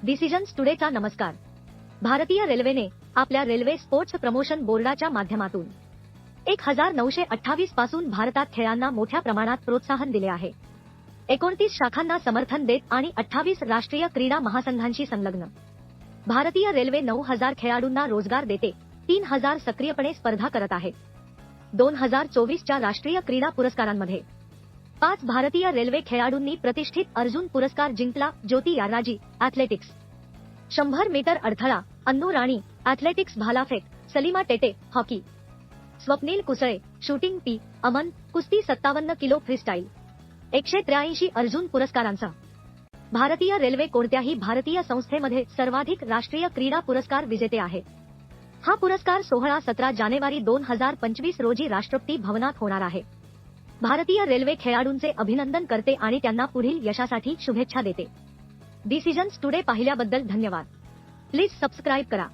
Decisions टुडेचा नमस्कार. भारतीय रेल्वेने आपल्या रेल्वे स्पोर्ट्स प्रमोशन बोर्डाच्या माध्यमातून 1928 पासून भारतात खेळांना मोठ्या प्रमाणात प्रोत्साहन दिले आहे. 29 शाखांना समर्थन देत आणि 28 राष्ट्रीय क्रीडा महासंघांशी संलग्न. भारतीय रेल्वे 9000 खेळाडूंना रोजगार देते, 3000 सक्रियपणे स्पर्धा करत आहे. 2024 च्या राष्ट्रीय क्रीडा पुरस्कारांमध्ये 5 भारतीय रेल्वे खेळाडूंनी प्रतिष्ठित अर्जुन पुरस्कार जिंकला. ज्योती याराजी, ॲथलेटिक्स 100 मीटर अडथळा, अन्नू राणी, ॲथलेटिक्स भालाफेक, Salima Tete, hockey, Swapnil Kusale, shooting P. Aman, कुस्ती 57 किलो फ्रीस्टाईल. 183 अर्जुन पुरस्कारांचा. भारतीय रेल्वे कोणत्याही भारतीय संस्थेमध्ये सर्वाधिक राष्ट्रीय क्रीडा पुरस्कार विजेते आहे. हा पुरस्कार 16-17 जानेवारी 2025 रोजी राष्ट्रपती भवनात होणार आहे. भारतीय रेल्वे खेळाडूंचे अभिनंदन करते आणि त्यांना पुढील यशासाठी शुभेच्छा देते. डिसिजन्स टुडे पाहिल्याबद्दल धन्यवाद. प्लीज सबस्क्राईब करा.